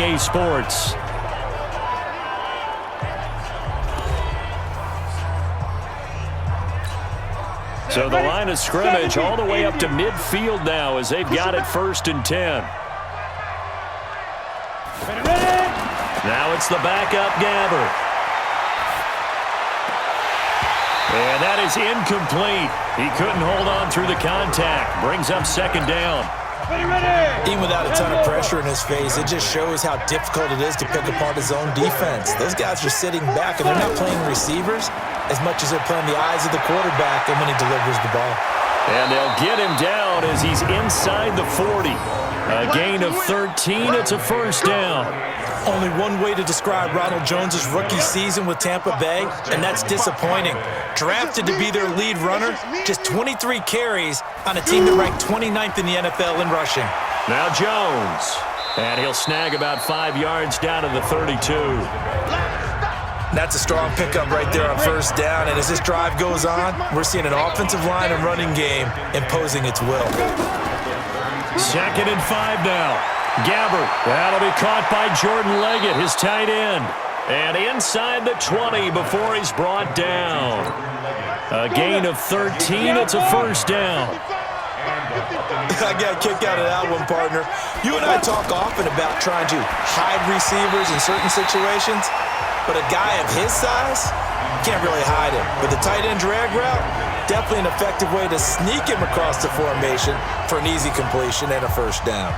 EA Sports. So the line of scrimmage all the way up to midfield now as they've got it 1st and 10. Now it's the backup Gabbert. And that is incomplete. He couldn't hold on through the contact. Brings up 2nd down. Even without a ton of pressure in his face, it just shows how difficult it is to pick apart his own defense. Those guys are sitting back, and they're not playing receivers as much as they're playing the eyes of the quarterback and when he delivers the ball. And they'll get him down as he's inside the 40. A gain of 13. It's a 1st down. Only one way to describe Ronald Jones' rookie season with Tampa Bay, and that's disappointing. Drafted to be their lead runner, just 23 carries on a team that ranked 29th in the NFL in rushing. Now Jones. And he'll snag about 5 yards down to the 32. That's a strong pickup right there on 1st down, and as this drive goes on, we're seeing an offensive line and running game imposing its will. 2nd and 5 now. Gabbert, that'll be caught by Jordan Leggett, his tight end. And inside the 20 before he's brought down. A gain of 13, it's a 1st down. I got a kick out of that one, partner. You and I talk often about trying to hide receivers in certain situations, but a guy of his size can't really hide him. With the tight end drag route, definitely an effective way to sneak him across the formation for an easy completion and a 1st down.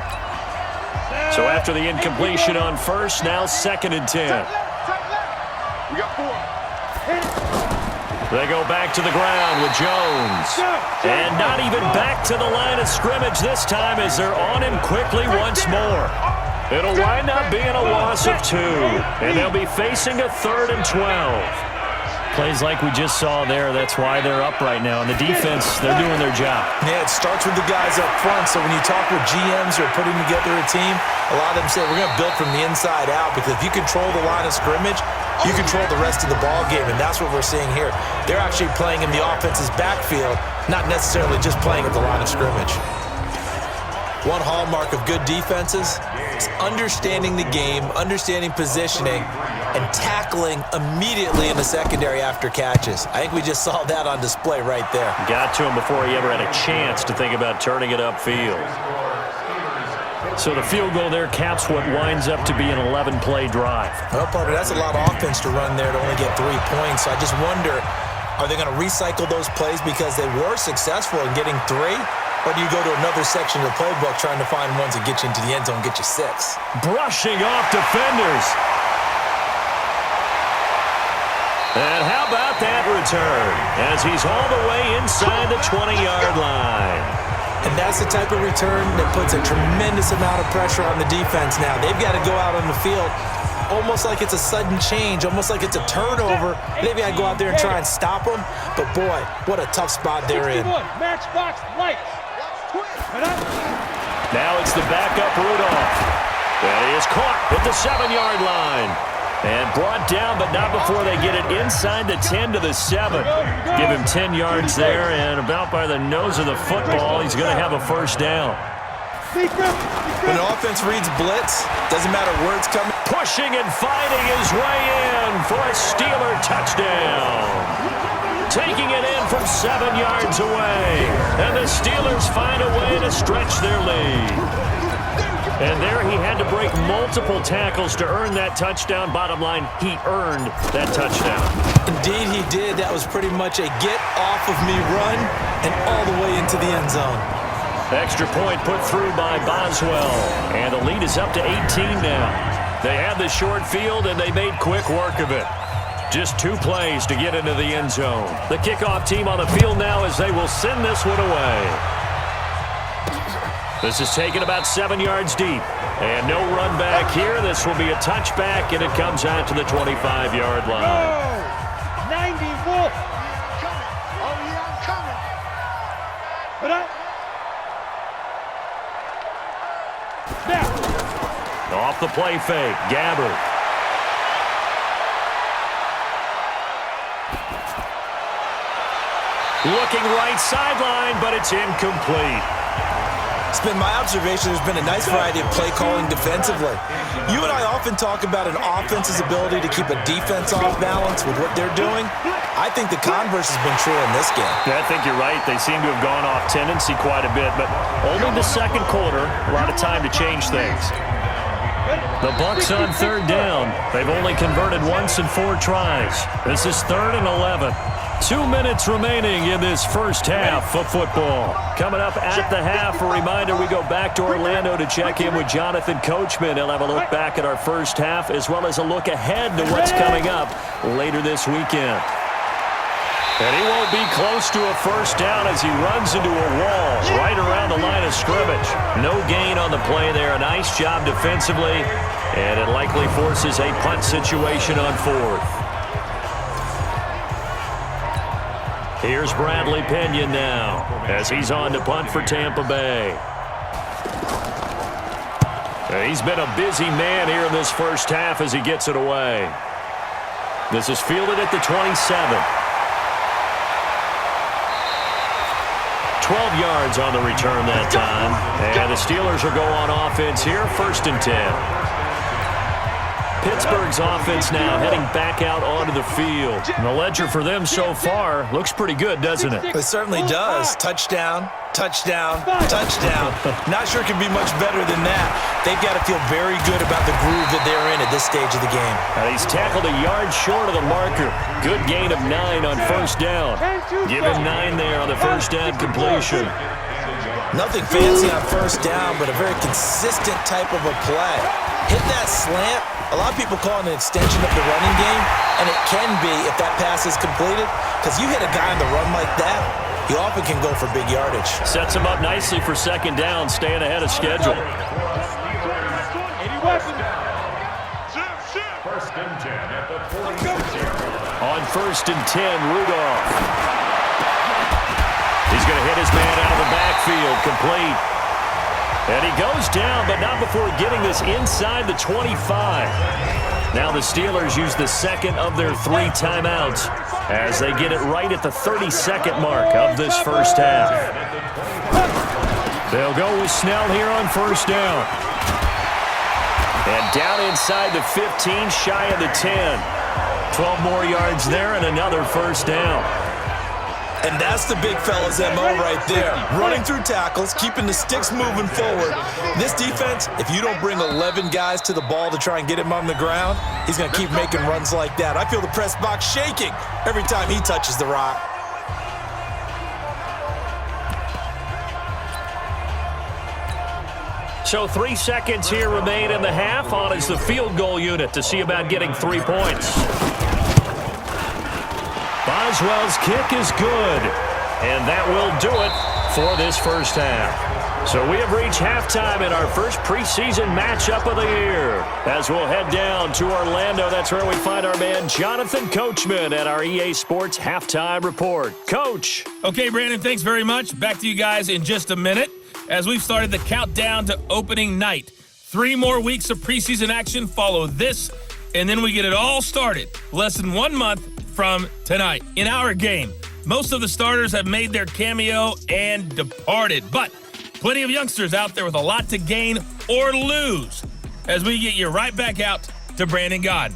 So after the incompletion on 1st, now 2nd and 10. We got 4. They go back to the ground with Jones. And not even back to the line of scrimmage this time as they're on him quickly once more. It'll wind up being a loss of 2. And they'll be facing a 3rd and 12. Plays like we just saw there, that's why they're up right now. And the defense, they're doing their job. Yeah, it starts with the guys up front. So when you talk with GMs who are putting together a team, a lot of them say we're going to build from the inside out, because if you control the line of scrimmage, you control the rest of the ball game, and that's what we're seeing here. They're actually playing in the offense's backfield, not necessarily just playing at the line of scrimmage. One hallmark of good defenses is understanding the game, understanding positioning, and tackling immediately in the secondary after catches. I think we just saw that on display right there. Got to him before he ever had a chance to think about turning it upfield. So the field goal there caps what winds up to be an 11-play drive. Well, partner, that's a lot of offense to run there to only get 3 points. So I just wonder, are they going to recycle those plays because they were successful in getting 3? Or do you go to another section of the playbook trying to find ones that get you into the end zone and get you 6? Brushing off defenders. And how about that return as he's all the way inside the 20-yard line. And that's the type of return that puts a tremendous amount of pressure on the defense now. They've got to go out on the field almost like it's a sudden change, almost like it's a turnover. They've got to go out there and try and stop them. But, boy, what a tough spot they're in. Matchbox lights. Now it's the backup Rudolph. And he is caught at the 7-yard line. And brought down, but not before they get it inside the 10 to the 7. Give him 10 yards there, and about by the nose of the football, he's going to have a 1st down. When an offense reads blitz, doesn't matter where it's coming. Pushing and fighting his way in for a Steeler touchdown. Taking it in from 7 yards away. And the Steelers find a way to stretch their lead. And there he had to break multiple tackles to earn that touchdown. Bottom line, he earned that touchdown. Indeed he did. That was pretty much a get-off-of-me run and all the way into the end zone. Extra point put through by Boswell. And the lead is up to 18 now. They had the short field, and they made quick work of it. Just 2 plays to get into the end zone. The kickoff team on the field now as they will send this one away. This is taken about 7 yards deep. And no run back here. This will be a touchback, and it comes out to the 25-yard line. 90 Wolf. Oh, yeah, I'm coming. But now. Off the play fake, Gabbert. Looking right sideline, but it's incomplete. It's been my observation there's been a nice variety of play calling defensively. You and I often talk about an offense's ability to keep a defense off balance with what they're doing. I think the converse has been true in this game. Yeah, I think you're right. They seem to have gone off tendency quite a bit, but only the second quarter, a lot of time to change things. The Bucs on third down. They've only converted once in 4 tries. This is 3rd and 11. 2 minutes remaining in this first half of football. Coming up at the half, a reminder we go back to Orlando to check in with Jonathan Coachman. He'll have a look back at our first half as well as a look ahead to what's coming up later this weekend. And he won't be close to a first down as he runs into a wall right around the line of scrimmage. No gain on the play there. A nice job defensively, and it likely forces a punt situation on 4th. Here's Bradley Pinion now as he's on to punt for Tampa Bay. He's been a busy man here in this first half as he gets it away. This is fielded at the 27. 12 yards on the return that time. And the Steelers will go on offense here, 1st and 10. Pittsburgh's offense now heading back out onto the field. And the ledger for them so far looks pretty good, doesn't it? It certainly does. Touchdown, touchdown, touchdown. Not sure it can be much better than that. They've got to feel very good about the groove that they're in at this stage of the game. And he's tackled a yard short of the marker. Good gain of 9 on first down. Give him 9 there on the first down completion. Nothing fancy on first down, but a very consistent type of a play. Hit that slant. A lot of people call it an extension of the running game, and it can be if that pass is completed, because you hit a guy on the run like that, he often can go for big yardage. Sets him up nicely for second down, staying ahead of schedule. On 1st and 10, Rudolph. He's going to hit his man out of the backfield, complete. And he goes down, but not before getting this inside the 25. Now the Steelers use the second of their 3 timeouts as they get it right at the 32nd mark of this first half. They'll go with Snell here on first down. And down inside the 15, shy of the 10. 12 more yards there and another first down. And that's the big fella's MO right there. Running through tackles, keeping the sticks moving forward. This defense, if you don't bring 11 guys to the ball to try and get him on the ground, he's going to keep making runs like that. I feel the press box shaking every time he touches the rock. So 3 seconds here remain in the half. On is the field goal unit to see about getting 3 points. Boswell's kick is good, and that will do it for this first half. So we have reached halftime in our first preseason matchup of the year. As we'll head down to Orlando, that's where we find our man Jonathan Coachman at our EA Sports Halftime Report. Coach. Okay, Brandon, thanks very much. Back to you guys in just a minute as we've started the countdown to opening night. 3 more weeks of preseason action follow this, and then we get it all started less than 1 month from tonight. In our game, most of the starters have made their cameo and departed, but plenty of youngsters out there with a lot to gain or lose as we get you right back out to Brandon Gaudin.